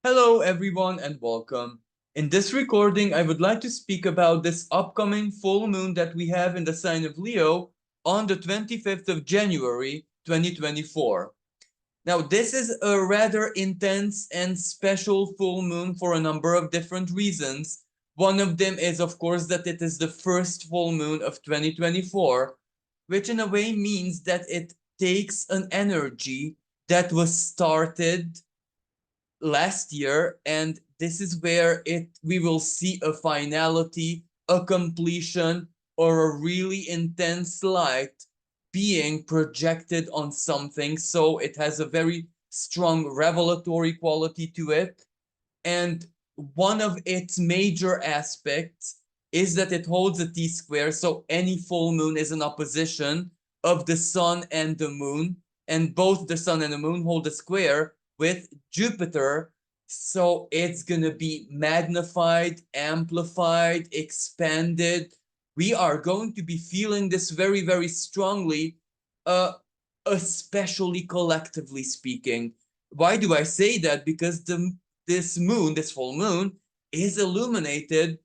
Hello, everyone, and welcome. In this recording, I would like to speak about this upcoming full moon that we have in the sign of Leo on the 25th of January, 2024. Now, this is a rather intense and special full moon for a number of different reasons. One of them is, of course, that it is the first full moon of 2024, which in a way means that it takes an energy that was started last year, and this is where it we will see a finality, a completion, or a really intense light being projected on something. So it has a very strong revelatory quality to it, and one of its major aspects is that it holds a T-square, so any full moon is an opposition of the sun and the moon, and both the sun and the moon hold a square with Jupiter, so it's gonna be magnified, amplified, expanded. We are going to be feeling this very, very strongly, uh, especially collectively speaking. Why do I say that? Because this full moon, is illuminated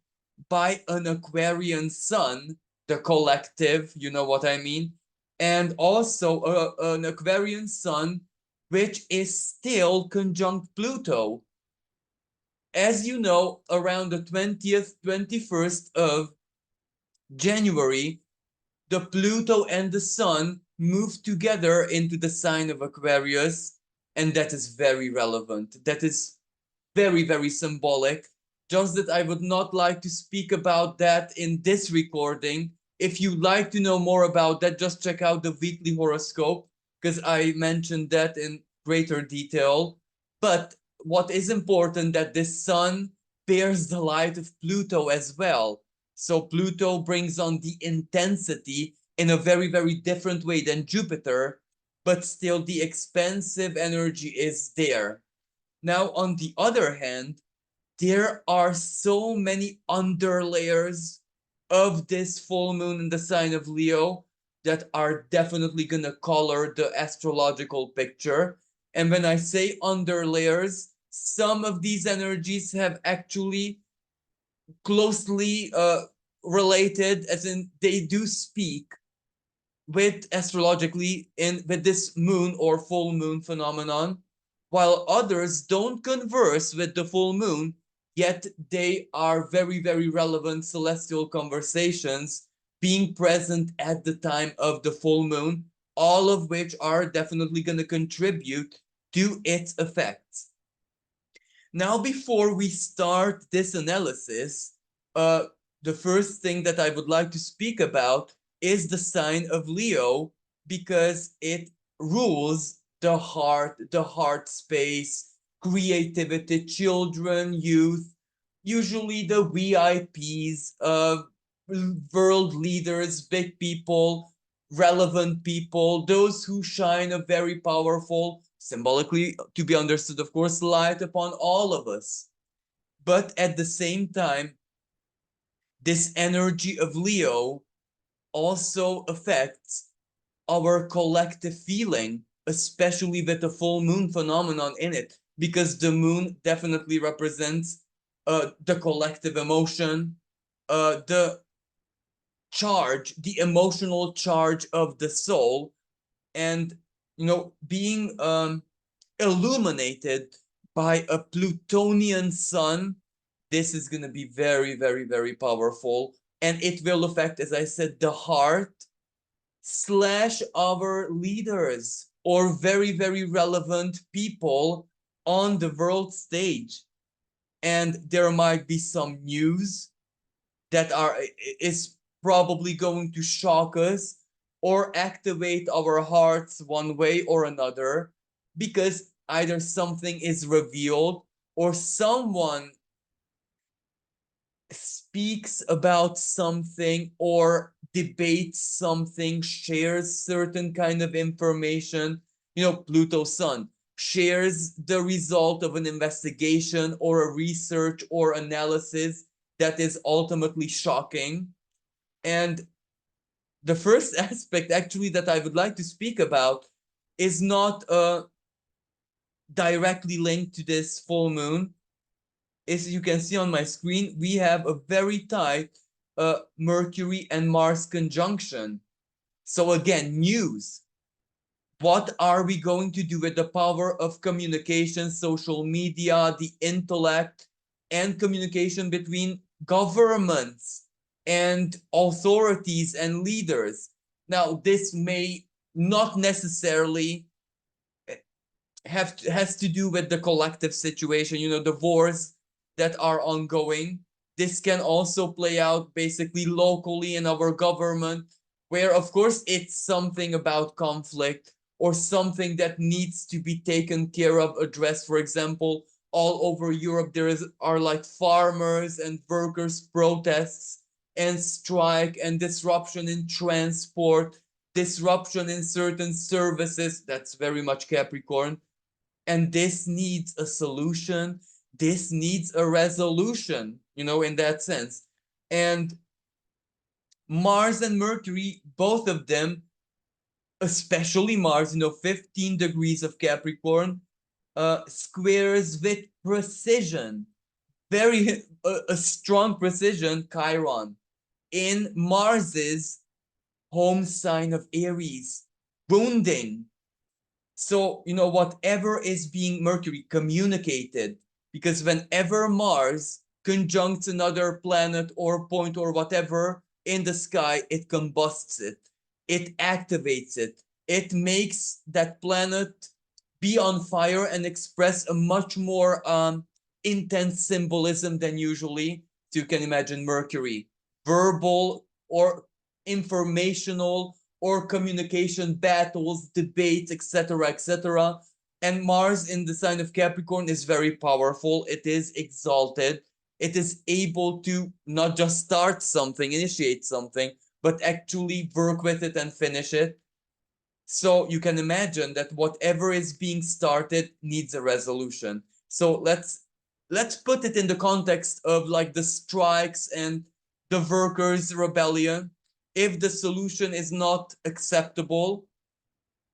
by an Aquarian sun, the collective, you know what I mean? And also an Aquarian sun, which is still conjunct Pluto. As you know, around the 20th, 21st of January, the Pluto and the Sun move together into the sign of Aquarius, and that is very relevant. That is very, very symbolic. Just that I would not like to speak about that in this recording. If you'd like to know more about that, just check out the weekly horoscope, because I mentioned that in greater detail. But what is important that this sun bears the light of Pluto as well. So Pluto brings on the intensity in a very, very different way than Jupiter, but still the expansive energy is there. Now, on the other hand, there are so many underlayers of this full moon in the sign of Leo that are definitely going to color the astrological picture. And when I say underlayers, some of these energies have actually closely related, as in they do speak with astrologically in with this moon or full moon phenomenon, while others don't converse with the full moon, yet they are very, very relevant celestial conversations being present at the time of the full moon, all of which are definitely going to contribute to its effects. Now, before we start this analysis, uh, the first thing that I would like to speak about is the sign of Leo, because it rules the heart space, creativity, children, youth, usually the VIPs, world leaders, big people, relevant people, those who shine a very powerful, symbolically to be understood, of course, light upon all of us. But at the same time, this energy of Leo also affects our collective feeling, especially with the full moon phenomenon in it, because the moon definitely represents the collective emotion, the charge, the emotional charge of the soul, and being illuminated by a Plutonian sun. This is going to be very, very, very powerful, and it will affect, as I said, the heart slash our leaders or very, very relevant people on the world stage. And there might be some news that is probably going to shock us or activate our hearts one way or another, because either something is revealed or someone speaks about something or debates something, shares certain kind of information. Pluto Sun shares the result of an investigation or a research or analysis that is ultimately shocking. And the first aspect actually that I would like to speak about is not directly linked to this full moon is, you can see on my screen, we have a very tight Mercury and Mars conjunction. So again, news. What are we going to do with the power of communication, social media, the intellect, and communication between governments and authorities and leaders? Now, this may not necessarily has to do with the collective situation, you know, the wars that are ongoing. This can also play out basically locally in our government, where of course it's something about conflict or something that needs to be taken care of, addressed. For example, all over Europe there are like farmers and workers protests and strike and disruption in transport, disruption in certain services. That's very much Capricorn, and this needs a solution, this needs a resolution, you know, in that sense. And Mars and Mercury, both of them, especially Mars, you know, 15 degrees of Capricorn, squares with precision, very a strong precision, Chiron, in Mars's home sign of Aries, wounding. So, you know, whatever is being Mercury communicated, because whenever Mars conjuncts another planet or point or whatever in the sky, it combusts it, it activates it, it makes that planet be on fire and express a much more intense symbolism than usually. So you can imagine Mercury, verbal or informational or communication battles, debates, etc., etc. And Mars in the sign of Capricorn is very powerful. It is exalted. It is able to not just start something, initiate something, but actually work with it and finish it. So you can imagine that whatever is being started needs a resolution. So let's put it in the context of like the strikes and the workers' rebellion. If the solution is not acceptable,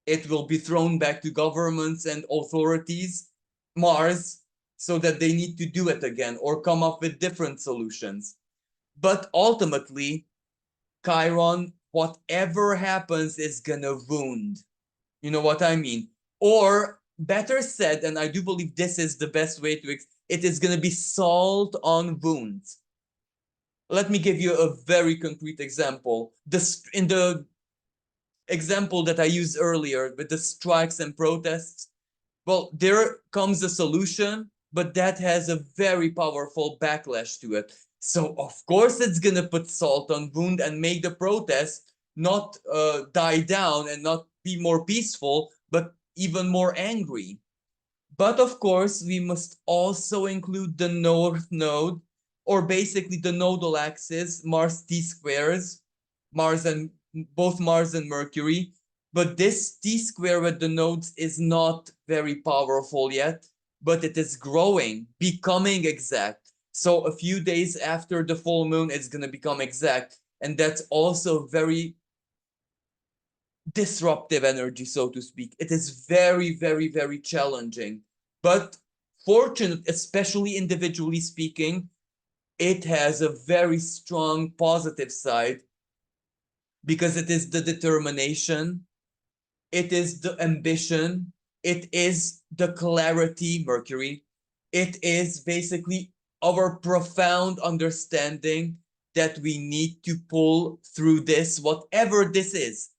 it will be thrown back to governments and authorities, Mars, so that they need to do it again or come up with different solutions. But ultimately, Chiron, whatever happens is gonna wound. You know what I mean? Or better said, and I do believe this is the best way to it is gonna be salt on wounds. Let me give you a very concrete example. In the example that I used earlier with the strikes and protests, well, there comes a solution, but that has a very powerful backlash to it. So of course it's gonna put salt on wound and make the protest not die down and not be more peaceful, but even more angry. But of course, we must also include the North Node, or basically the nodal axis, Mars T squares, Mars and both Mars and Mercury. But this T square with the nodes is not very powerful yet, but it is growing, becoming exact. So a few days after the full moon, it's going to become exact. And that's also very disruptive energy, so to speak. It is very, very, very challenging. But fortunate, especially individually speaking, it has a very strong positive side because it is the determination, it is the ambition, it is the clarity, Mercury. It is basically our profound understanding that we need to pull through this, whatever this is,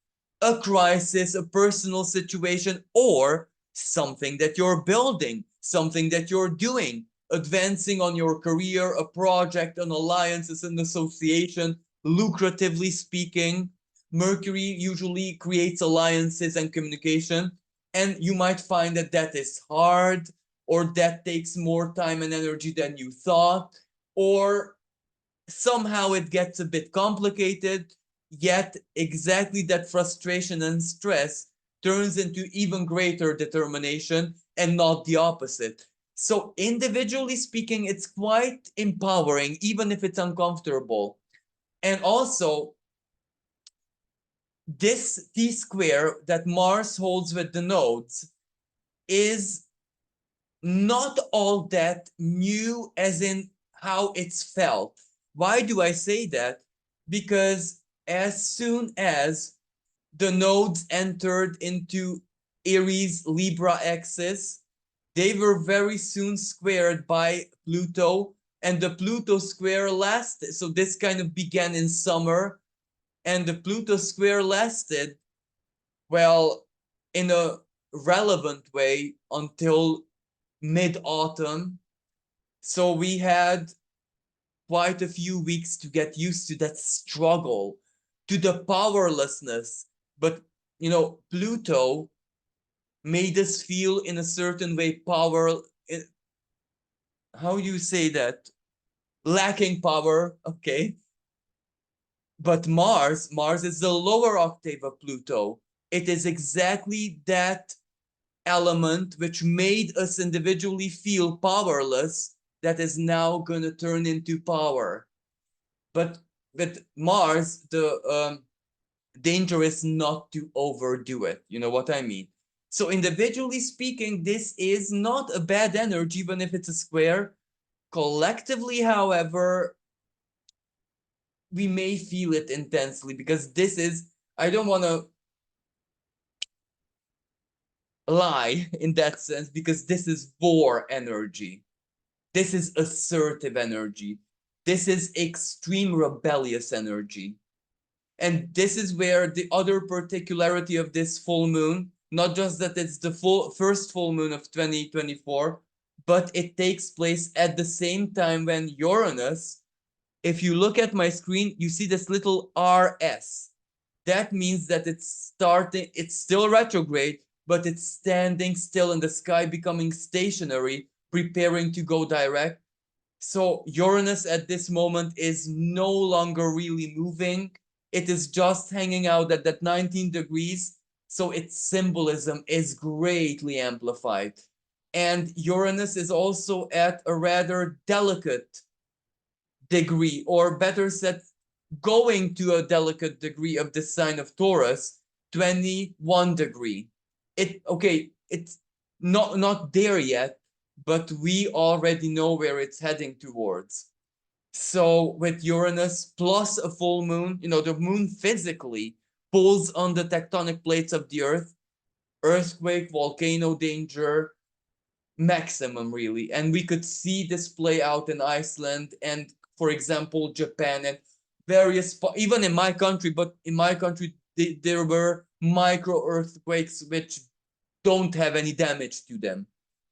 a crisis, a personal situation, or something that you're building, something that you're doing, advancing on your career, a project, an alliance, an association, lucratively speaking. Mercury usually creates alliances and communication, and you might find that that is hard, or that takes more time and energy than you thought, or somehow it gets a bit complicated, yet exactly that frustration and stress turns into even greater determination and not the opposite. So individually speaking, it's quite empowering, even if it's uncomfortable. And also, this T square that Mars holds with the nodes is not all that new as in how it's felt. Why do I say that? Because as soon as the nodes entered into Aries Libra axis, they were very soon squared by Pluto, and the Pluto square lasted. So this kind of began in summer, and the Pluto square lasted, well, in a relevant way until mid-autumn. So we had quite a few weeks to get used to that struggle, to the powerlessness. But, Pluto made us feel in a certain way how do you say that? Lacking power, okay? But Mars is the lower octave of Pluto. It is exactly that element which made us individually feel powerless that is now going to turn into power. But with Mars, the danger is not to overdo it. You know what I mean? So individually speaking, this is not a bad energy, even if it's a square. Collectively, however, we may feel it intensely because this is, I don't want to lie in that sense, because this is war energy. This is assertive energy. This is extreme rebellious energy. And this is where the other particularity of this full moon, not just that it's the first full moon of 2024, but it takes place at the same time when Uranus, if you look at my screen, you see this little RS. That means that it's still retrograde, but it's standing still in the sky, becoming stationary, preparing to go direct. So Uranus at this moment is no longer really moving. It is just hanging out at that 19 degrees. So its symbolism is greatly amplified. And Uranus is also at a rather delicate degree, or better said, going to a delicate degree of the sign of Taurus, 21 degree. It's not there yet, but we already know where it's heading towards. So with Uranus plus a full moon, the moon physically pulls on the tectonic plates of the earth, earthquake, volcano danger, maximum really. And we could see this play out in Iceland and, for example, Japan and various, even in my country, but in my country, there were micro earthquakes which don't have any damage to them,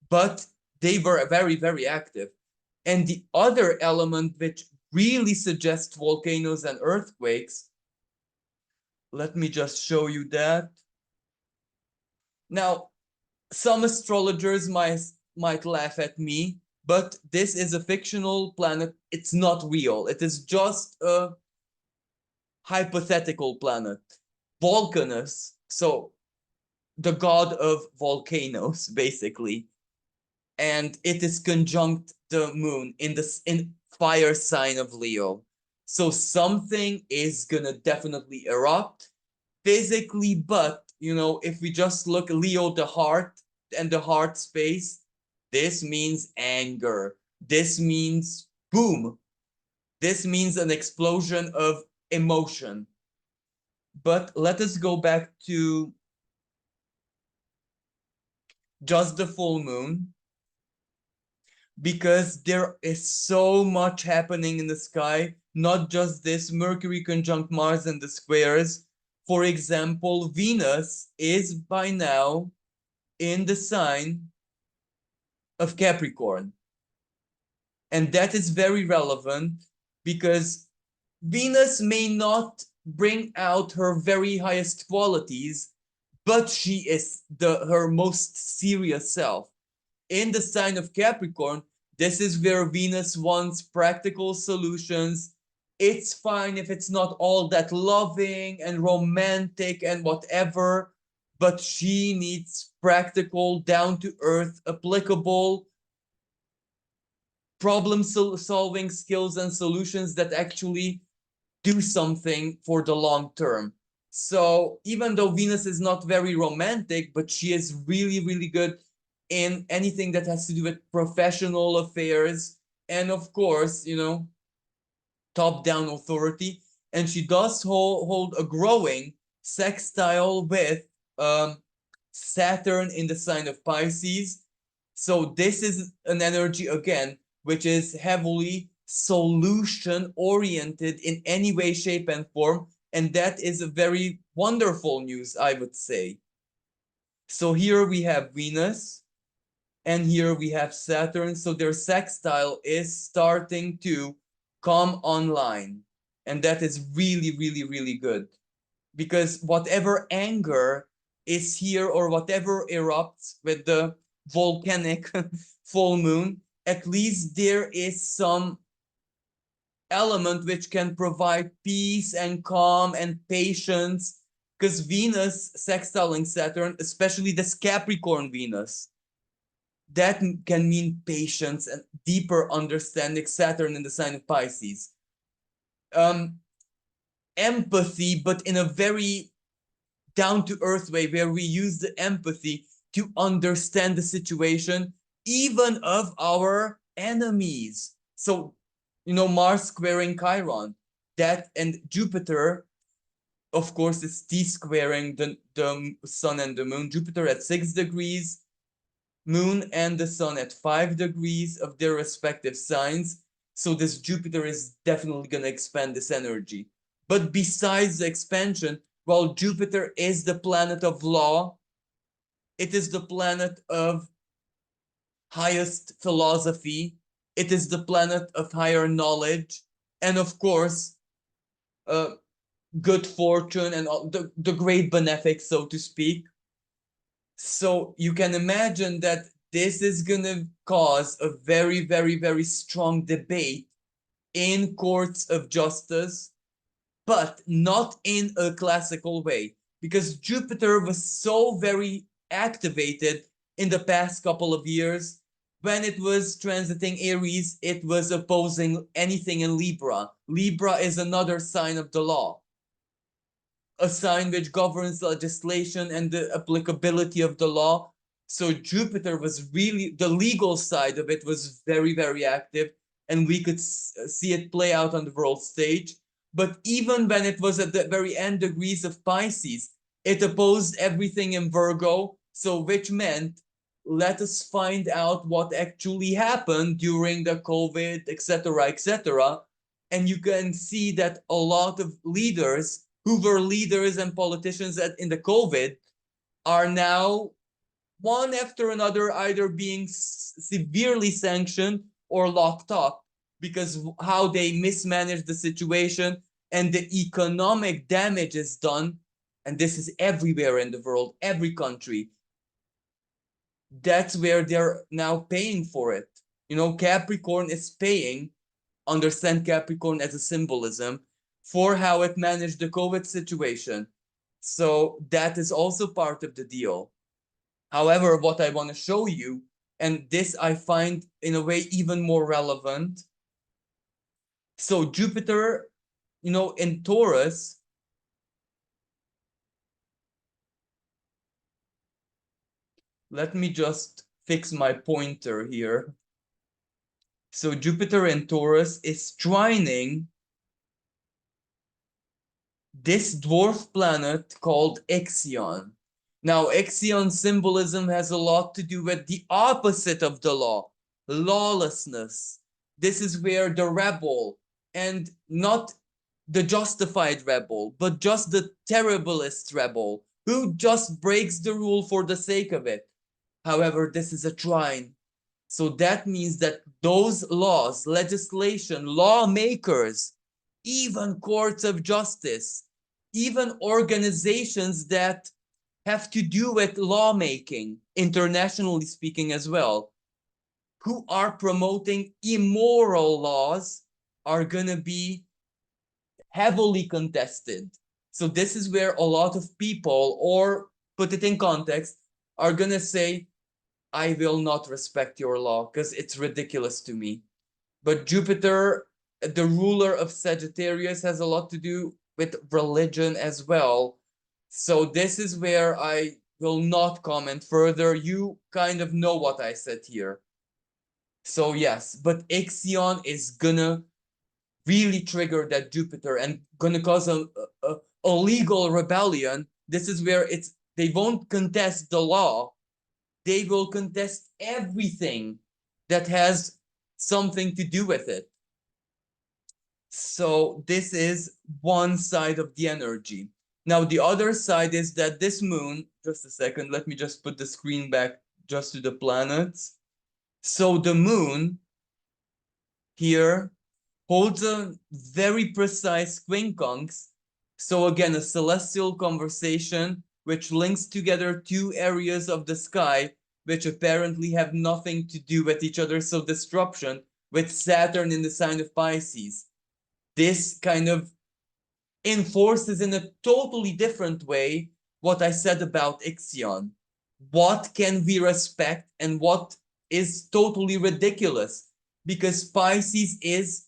but they were very, very active. And the other element which really suggests volcanoes and earthquakes, let me just show you that. Now, some astrologers might laugh at me, but this is a fictional planet. It's not real. It is just a hypothetical planet. Vulcanus, so the god of volcanoes, basically, and it is conjunct the moon in fire sign of Leo. So something is gonna definitely erupt physically, but if we just look Leo, the heart and the heart space, this means anger. This means boom. This means an explosion of emotion. But let us go back to just the full moon, because there is so much happening in the sky, not just this Mercury conjunct Mars and the squares. For example, Venus is by now in the sign of Capricorn. And that is very relevant because Venus may not bring out her very highest qualities, but she is her most serious self. In the sign of Capricorn, this is where Venus wants practical solutions. It's fine if it's not all that loving and romantic and whatever, but she needs practical, down to earth, applicable problem solving skills and solutions that actually do something for the long term. So even though Venus is not very romantic, but she is really, really good in anything that has to do with professional affairs, and of course, top-down authority. And she does hold a growing sextile with um, Saturn in the sign of Pisces. So this is an energy, again, which is heavily solution oriented in any way, shape, and form. And that is a very wonderful news, I would say. So here we have Venus, and here we have Saturn. So their sextile is starting to come online. And that is really, really, really good. Because whatever anger is here or whatever erupts with the volcanic full moon, at least there is some element which can provide peace and calm and patience. Because Venus sextiling Saturn, especially this Capricorn Venus, that can mean patience and deeper understanding. Saturn in the sign of Pisces. Empathy, but in a very down-to-earth way, where we use the empathy to understand the situation, even of our enemies. So, Mars squaring Chiron, that, and Jupiter, of course, is T-squaring the sun and the moon. Jupiter at 6 degrees, moon and the sun at 5 degrees of their respective signs. So this Jupiter is definitely going to expand this energy. But besides the expansion, while Jupiter is the planet of law, it is the planet of highest philosophy, it is the planet of higher knowledge, and of course, good fortune and all, the great benefics, so to speak. So you can imagine that this is going to cause a very, very, very strong debate in courts of justice, but not in a classical way, because Jupiter was so very activated in the past couple of years. When it was transiting Aries, it was opposing anything in Libra. Libra is another sign of the law, a sign which governs legislation and the applicability of the law. So Jupiter was really, the legal side of it was very, very active, and we could see it play out on the world stage. But even when it was at the very end degrees of Pisces, it opposed everything in Virgo, so which meant, let us find out what actually happened during the COVID, etc., etc. And you can see that a lot of leaders who were leaders and politicians in the COVID are now, one after another, either being severely sanctioned or locked up because how they mismanaged the situation and the economic damage is done. And this is everywhere in the world, every country. That's where they're now paying for it. Capricorn is paying, understand Capricorn as a symbolism, for how it managed the COVID situation. So that is also part of the deal. However, what I want to show you, and this I find in a way even more relevant. So Jupiter, in Taurus, let me just fix my pointer here. So Jupiter in Taurus is trining this dwarf planet called Ixion. Now, Ixion symbolism has a lot to do with the opposite of the law, lawlessness. This is where the rebel, and not the justified rebel, but just the terriblest rebel, who just breaks the rule for the sake of it. However, this is a trine. So that means that those laws, legislation, lawmakers, even courts of justice, even organizations that have to do with lawmaking, internationally speaking as well, who are promoting immoral laws, are going to be heavily contested. So this is where a lot of people, or put it in context, are going to say, I will not respect your law because it's ridiculous to me. But Jupiter, the ruler of Sagittarius, has a lot to do with religion as well. So this is where I will not comment further. You kind of know what I said here. So yes, but Ixion is gonna really trigger that Jupiter and gonna cause a legal rebellion. This is where they won't contest the law. They will contest everything that has something to do with it. So this is one side of the energy. Now the other side is that this moon, just a second, let me just put the screen back just to the planets. So the moon here holds a very precise quincunx. So again, a celestial conversation which links together two areas of the sky which apparently have nothing to do with each other. So disruption with Saturn in the sign of Pisces. This kind of enforces in a totally different way what I said about Ixion. What can we respect and what is totally ridiculous? Because Pisces is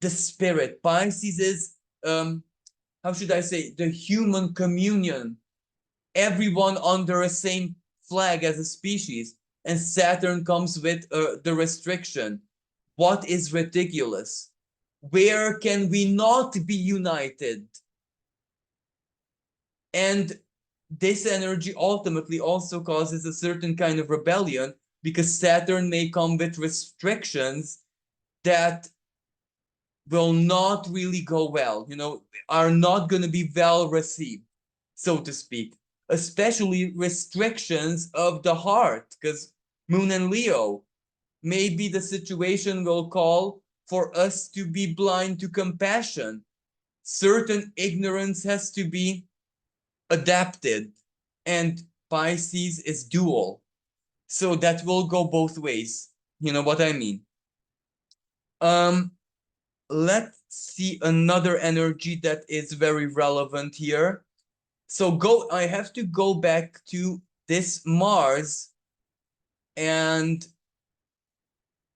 the spirit. Pisces is, how should I say, the human communion. Everyone under a same flag as a species. And Saturn comes with the restriction. What is ridiculous? Where can we not be united? And this energy ultimately also causes a certain kind of rebellion because Saturn may come with restrictions that will not really go well, are not going to be well received, so to speak, especially restrictions of the heart, because Moon and Leo, maybe the situation will call for us to be blind to compassion. Certain ignorance has to be adapted, and Pisces is dual. So that will go both ways. You know what I mean? Um, let's see another energy that is very relevant here. So I have to go back to this Mars and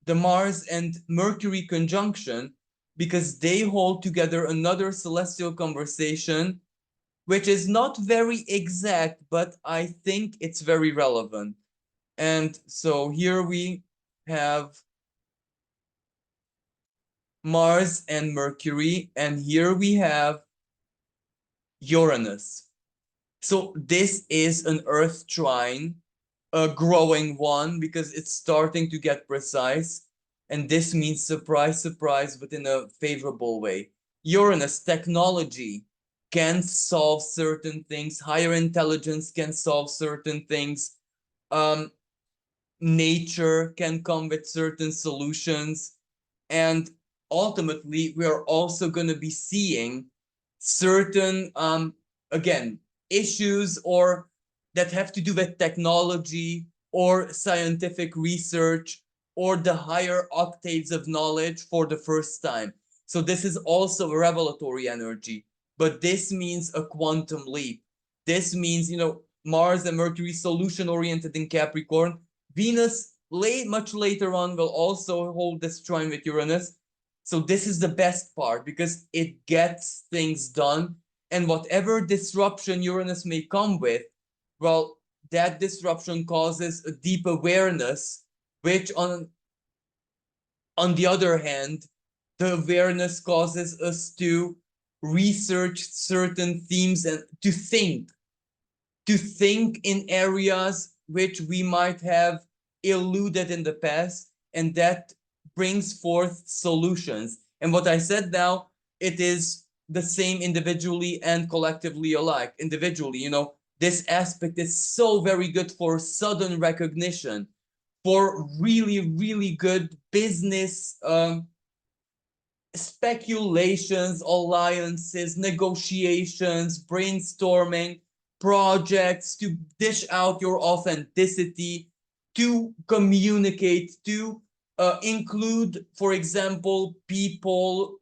the Mars and Mercury conjunction because they hold together another celestial conversation which is not very exact, but I think it's very relevant. And so here we have Mars and Mercury, and here we have Uranus. So this is an Earth trine, a growing one, because it's starting to get precise. And this means surprise, surprise, but in a favorable way. Uranus, technology can solve certain things. Higher intelligence can solve certain things. Um, Nature can come with certain solutions. And ultimately, we are also going to be seeing certain, again, issues or that have to do with technology or scientific research or the higher octaves of knowledge for the first time. So this is also a revelatory energy, but this means a quantum leap. This means, Mars and Mercury solution oriented in Capricorn. Venus much later on will also hold this trine with Uranus. So this is the best part because it gets things done. And whatever disruption Uranus may come with, well, that disruption causes a deep awareness, which on the other hand, the awareness causes us to research certain themes and to think in areas which we might have eluded in the past, and that brings forth solutions. And what I said now, it is the same individually and collectively alike. Individually, this aspect is so very good for sudden recognition, for really, really good business speculations, alliances, negotiations, brainstorming, projects, to dish out your authenticity, to communicate, to include, for example, people,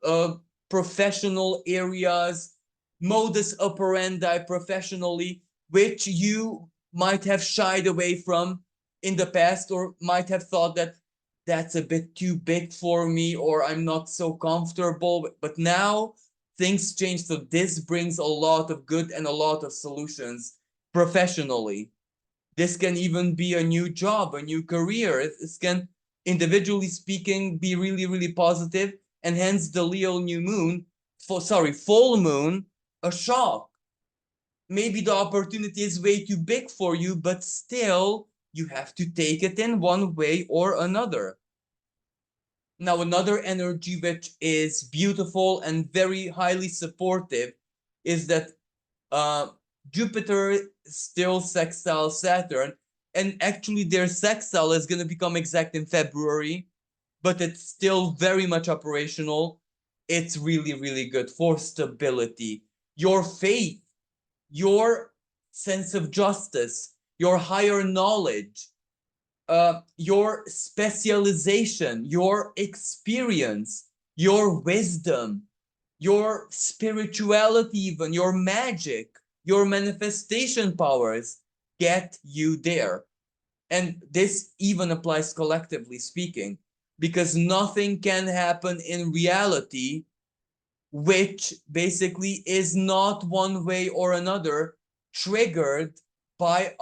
professional areas, modus operandi professionally, which you might have shied away from in the past or might have thought that that's a bit too big for me or I'm not so comfortable. But now things change. So this brings a lot of good and a lot of solutions. professionally. This can even be a new job, a new career. This can, individually speaking, be really, really positive, and hence the Leo new moon, full moon, a shock. Maybe the opportunity is way too big for you, but still you have to take it in one way or another. Now, another energy which is beautiful and very highly supportive is that uh, Jupiter still sextile Saturn, and actually their sextile is going to become exact in February, but it's still very much operational. It's really, really good for stability. Your faith, your sense of justice, your higher knowledge, your specialization, your experience, your wisdom, your spirituality, even your magic, your manifestation powers get you there. And this even applies collectively speaking, because nothing can happen in reality which basically is not one way or another triggered by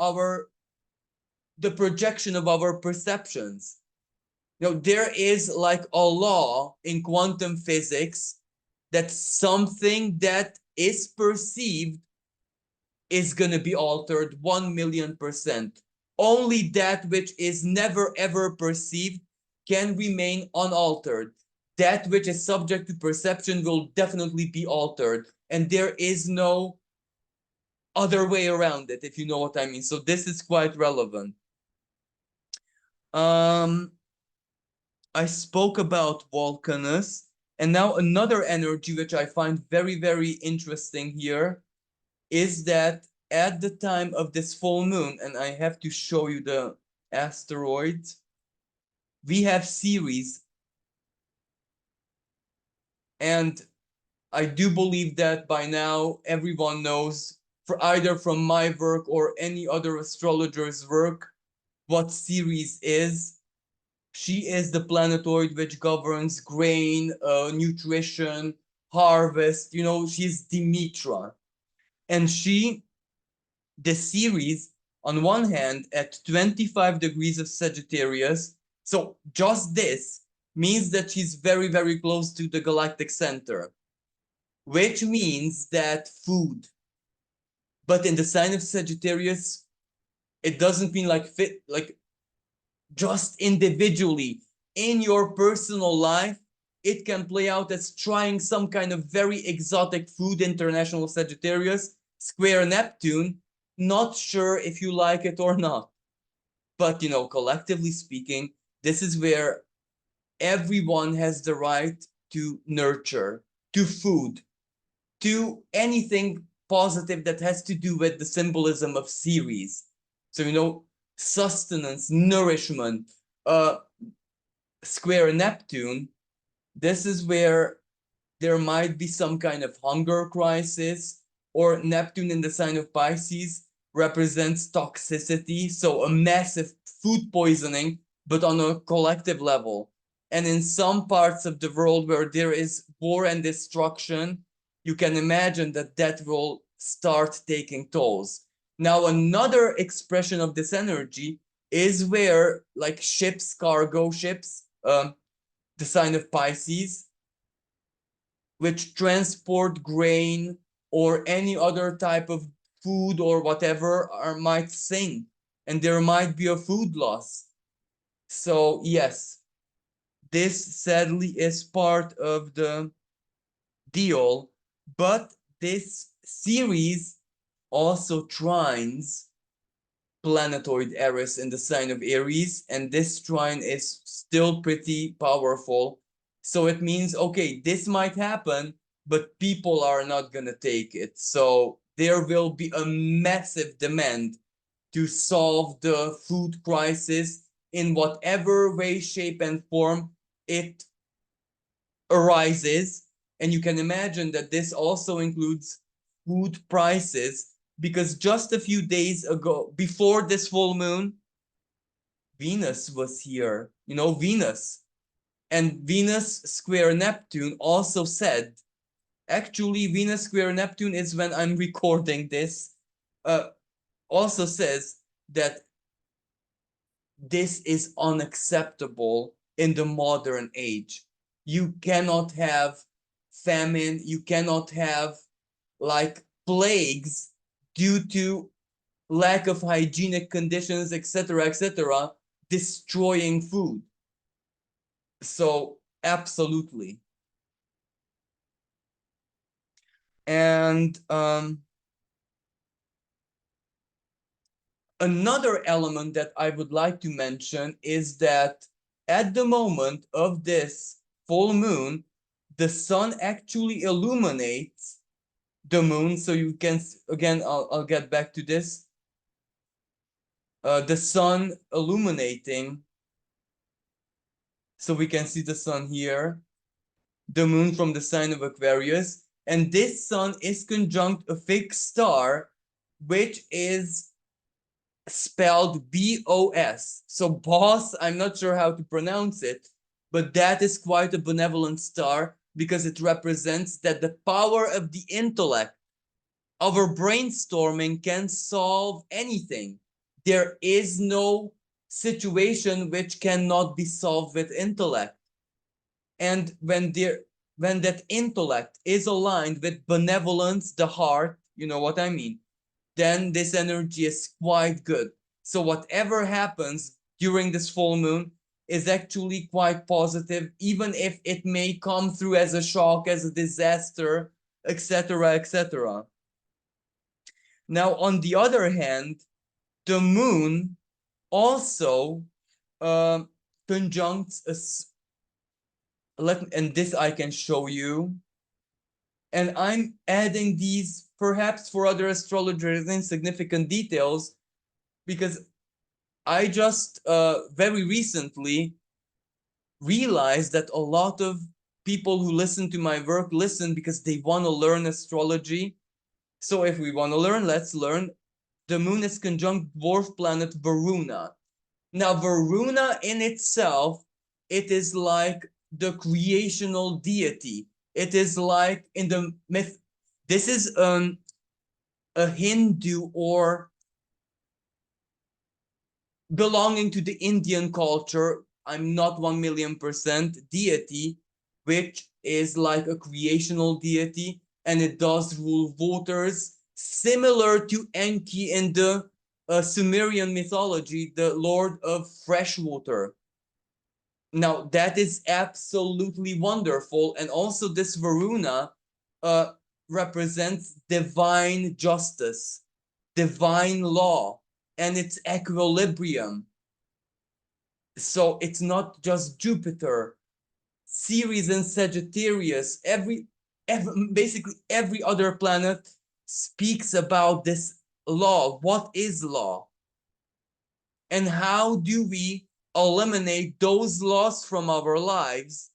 the projection of our perceptions. There is like a law in quantum physics that something that is perceived is going to be altered 1,000,000%. Only that which is never ever perceived can remain unaltered. That which is subject to perception will definitely be altered. And there is no other way around it, if you know what I mean. So this is quite relevant. I spoke about Vulcanus, and now another energy which I find very, very interesting here is that at the time of this full moon, and I have to show you the asteroids, we have Ceres, and I do believe that by now everyone knows, for either from my work or any other astrologer's work, what Ceres is. She is the planetoid which governs grain, nutrition, harvest. She's Demetra. And the Ceres, on one hand, at 25 degrees of Sagittarius, so just this means that she's very, very close to the galactic center, which means that food. But in the sign of Sagittarius, it doesn't mean like just individually in your personal life. It can play out as trying some kind of very exotic food. International Sagittarius, square Neptune, not sure if you like it or not. But collectively speaking, this is where everyone has the right to nurture, to food, to anything positive that has to do with the symbolism of Ceres. So sustenance, nourishment, square Neptune, this is where there might be some kind of hunger crisis, or Neptune in the sign of Pisces represents toxicity, so a massive food poisoning, but on a collective level. And in some parts of the world where there is war and destruction, you can imagine that will start taking tolls. Now, another expression of this energy is where, like ships, cargo ships, the sign of Pisces, which transport grain or any other type of food or whatever, might sink, and there might be a food loss. So yes, this sadly is part of the deal, but this series also trines planetoid Aries in the sign of Aries, and this trine is still pretty powerful. So it means, okay, this might happen, but people are not gonna take it. So there will be a massive demand to solve the food crisis in whatever way, shape, and form it arises. And you can imagine that this also includes food prices, because just a few days ago, before this full moon, Venus was here. Venus. And Venus square Neptune also said, actually, Venus square Neptune is when I'm recording this. also says that this is unacceptable in the modern age. You cannot have famine, you cannot have like plagues due to lack of hygienic conditions, etc., etc., destroying food. So, absolutely. And another element that I would like to mention is that at the moment of this full moon, the sun actually illuminates the moon. So you can, again, I'll get back to this. The sun illuminating. So we can see the sun here, the moon from the sign of Aquarius. And this sun is conjunct a fixed star, which is spelled BOS. So boss, I'm not sure how to pronounce it, but that is quite a benevolent star because it represents that the power of the intellect, our brainstorming can solve anything. There is no situation which cannot be solved with intellect. And when that intellect is aligned with benevolence, the heart, you know what I mean, then this energy is quite good. So whatever happens during this full moon is actually quite positive, even if it may come through as a shock, as a disaster, etc., etc. Now, on the other hand, the moon also uh, conjuncts and this I can show you. And I'm adding these perhaps for other astrologers insignificant details because I just very recently realized that a lot of people who listen to my work listen because they want to learn astrology. So if we want to learn, let's learn. The moon is conjunct dwarf planet Varuna. Now, Varuna in itself, it is like the creational deity. It is like in the myth. This is a Hindu or belonging to the Indian culture. I'm not 1,000,000% deity, which is like a creational deity, and it does rule waters, similar to Enki in the Sumerian mythology, the lord of fresh water. Now, that is absolutely wonderful. And also, this Varuna uh, represents divine justice, divine law, and its equilibrium. So it's not just Jupiter, Ceres and Sagittarius, basically every other planet speaks about this law. What is law? And how do we eliminate those laws from our lives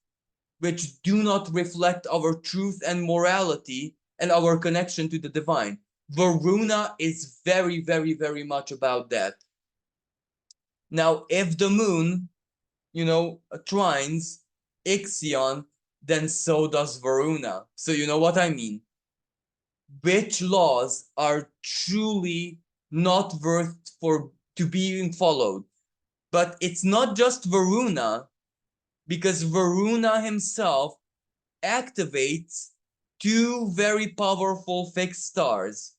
which do not reflect our truth and morality and our connection to the divine? Varuna is very, very, very much about that. Now, if the moon, trines Ixion, then so does Varuna. So you know what I mean? Which laws are truly not worth for to being followed? But it's not just Varuna, because Varuna himself activates two very powerful fixed stars.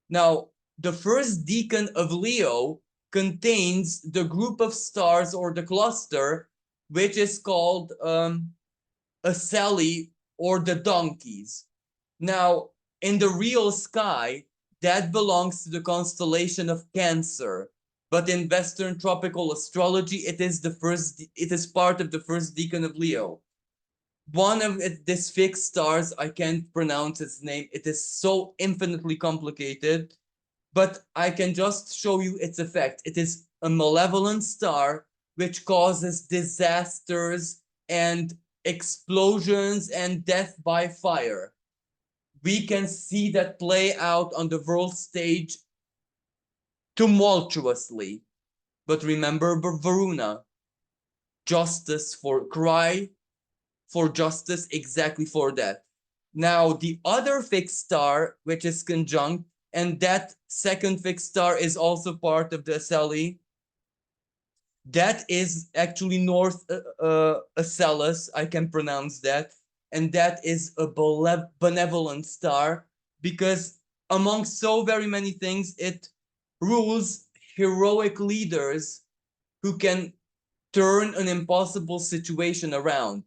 Now, the first decan of Leo contains the group of stars or the cluster, which is called a Sally or the donkeys. Now, in the real sky, that belongs to the constellation of Cancer. But in Western tropical astrology, it is part of the first decan of Leo. One of these fixed stars, I can't pronounce its name. It is so infinitely complicated, but I can just show you its effect. It is a malevolent star which causes disasters and explosions and death by fire. We can see that play out on the world stage tumultuously. But remember Varuna, justice for cry for justice, exactly for that. Now, the other fixed star, which is conjunct, and that second fixed star is also part of the Aceli. That is actually North Acellus, I can pronounce that, and that is a benevolent star, because among so very many things, it rules heroic leaders who can turn an impossible situation around.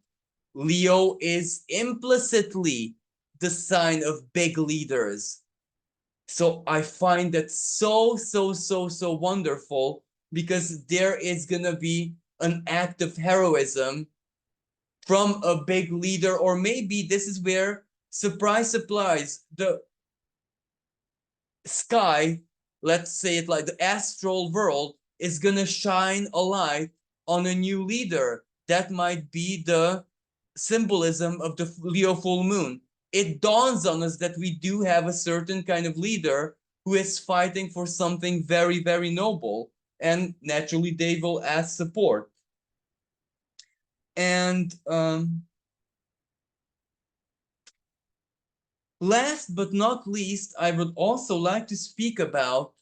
Leo is implicitly the sign of big leaders. So I find that so wonderful, because there is going to be an act of heroism from a big leader, or maybe this is where, surprise, surprise, the sky, let's say it like the astral world, is going to shine a light on a new leader. That might be the symbolism of the Leo full moon. It dawns on us that we do have a certain kind of leader who is fighting for something very noble, and naturally they will ask support. And last but not least, I would also like to speak about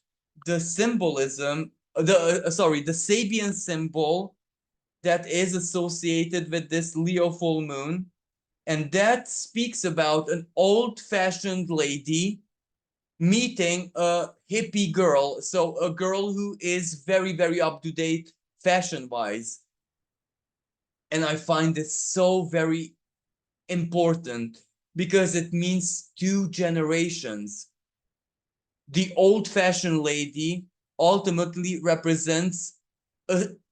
the symbolism, the Sabian symbol that is associated with this Leo full moon. And that speaks about an old-fashioned lady meeting a hippie girl. So a girl who is very up-to-date fashion-wise. And I find this so very important, because it means two generations. The old-fashioned lady ultimately represents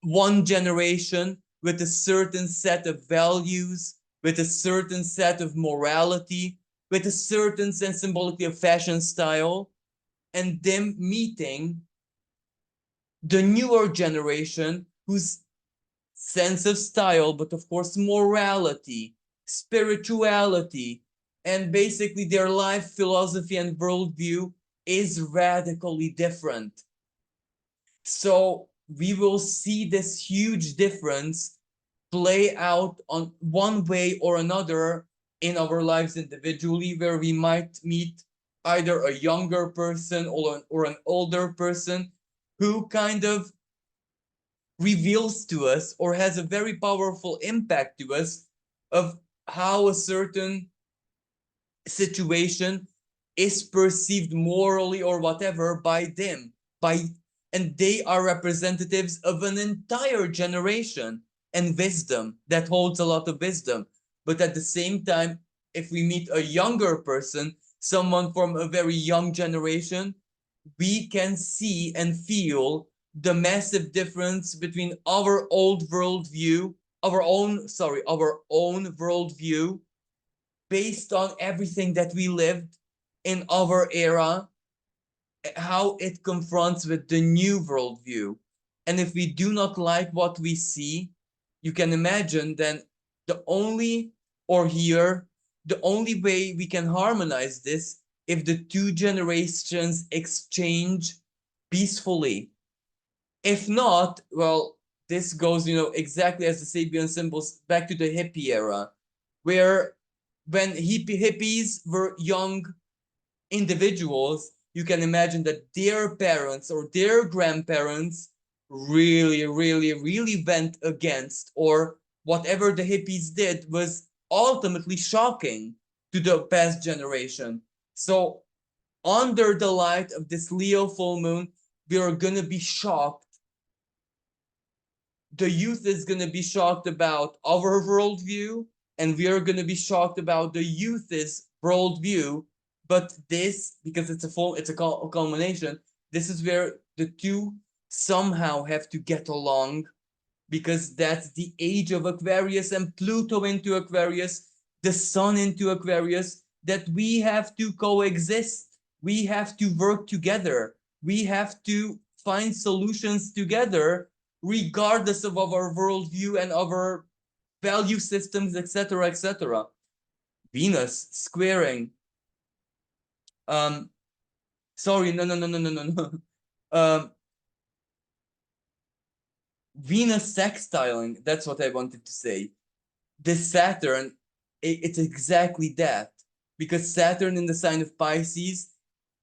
one generation with a certain set of values, with a certain set of morality, with a certain sensibility of fashion style, and them meeting the newer generation whose sense of style, but of course morality, spirituality, and basically their life philosophy and worldview is radically different. So we will see this huge difference play out on one way or another in our lives individually, where we might meet either a younger person or an older person who kind of reveals to us or has a very powerful impact to us of how a certain situation is perceived morally or whatever by them, and they are representatives of an entire generation and wisdom that holds a lot of wisdom. But at the same time, if we meet a younger person, someone from a very young generation, we can see and feel the massive difference between our old worldview, our own worldview, based on everything that we lived in our era, how it confronts with the new worldview. And if we do not like what we see, you can imagine then the only, or here, the only way we can harmonize this, if the two generations exchange peacefully. If not, well, this goes, exactly as the Sabian symbols back to the hippie era, where when hippies were young individuals, you can imagine that their parents or their grandparents really went against, or whatever the hippies did was ultimately shocking to the past generation. So under the light of this Leo full moon, we are going to be shocked. The youth is going to be shocked about our worldview, and we are going to be shocked about the youth's worldview. But this, because it's a culmination, this is where the two somehow have to get along, because that's the age of Aquarius, and Pluto into Aquarius, the sun into Aquarius, that we have to coexist. We have to work together. We have to find solutions together, regardless of our worldview and our value systems, etc., etc. Venus squaring. Sorry, no. Venus sextiling. That's what I wanted to say. This Saturn, it's exactly that, because Saturn in the sign of Pisces,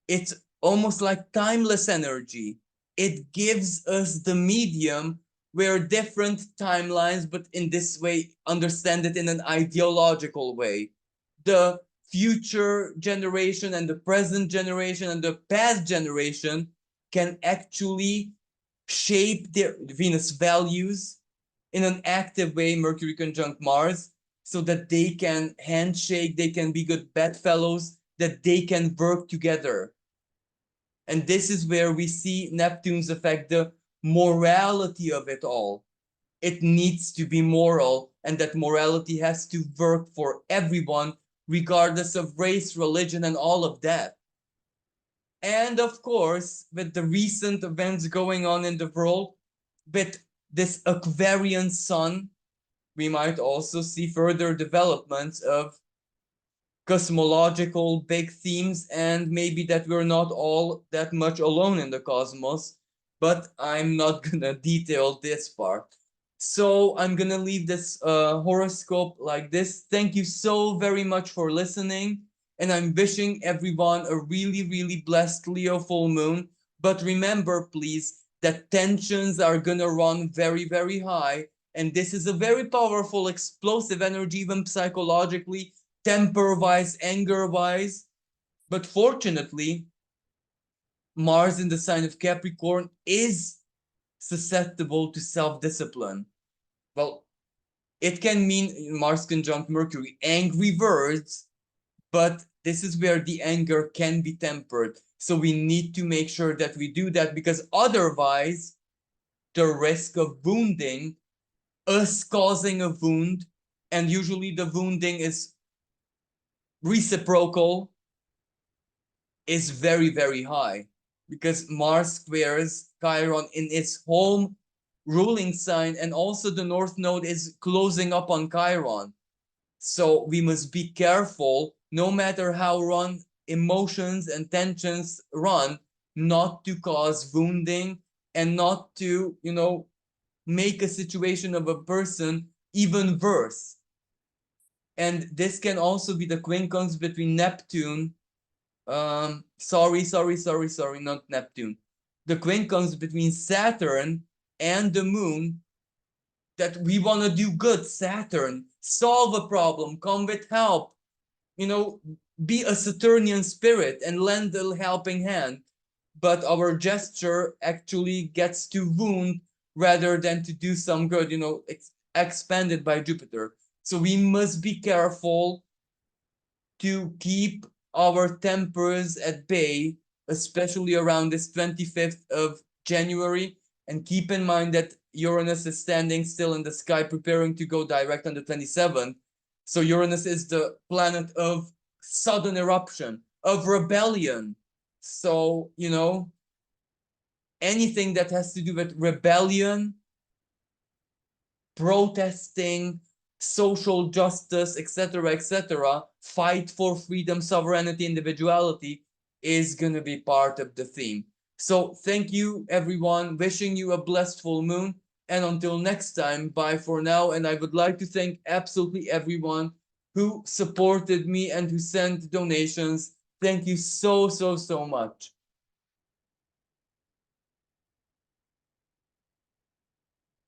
it's almost like timeless energy. It gives us the medium where different timelines, but in this way, understand it in an ideological way. The future generation and the present generation and the past generation can actually shape their Venus values in an active way, Mercury conjunct Mars, so that they can handshake, they can be good bedfellows, that they can work together. And this is where we see Neptune's effect, the morality of it all. It needs to be moral, and that morality has to work for everyone, regardless of race, religion, and all of that. And of course, with the recent events going on in the world, with this Aquarian sun, we might also see further developments of cosmological big themes, and maybe that we're not all that much alone in the cosmos, but I'm not gonna detail this part. So I'm gonna leave this horoscope like this. Thank you so very much for listening, and I'm wishing everyone a really, really blessed Leo full moon. But remember, please, that tensions are gonna run very, very high, and this is a very powerful, explosive energy, even psychologically, temper wise, anger wise. But fortunately, Mars in the sign of Capricorn is susceptible to self discipline. Well, it can mean Mars conjunct Mercury, angry words, but this is where the anger can be tempered. So we need to make sure that we do that, because otherwise, the risk of wounding, us causing a wound, and usually the wounding is reciprocal, is very, very high, because Mars squares Chiron in its home ruling sign, and also the North Node is closing up on Chiron. So we must be careful, no matter how run emotions and tensions run, not to cause wounding and not to, make a situation of a person even worse. And this can also be the quincunx between Neptune, not Neptune. The quincunx between Saturn and the moon, that we want to do good. Saturn, solve a problem, come with help, be a Saturnian spirit and lend a helping hand. But our gesture actually gets to wound rather than to do some good, expanded by Jupiter. So we must be careful to keep our tempers at bay, especially around this 25th of January. And keep in mind that Uranus is standing still in the sky, preparing to go direct on the 27th. So Uranus is the planet of sudden eruption, of rebellion. So, anything that has to do with rebellion, protesting, social justice, etc., fight for freedom, sovereignty, individuality is going to be part of the theme. So thank you, everyone. Wishing you a blessed full moon. And until next time, bye for now. And I would like to thank absolutely everyone who supported me and who sent donations. Thank you so, so, so much.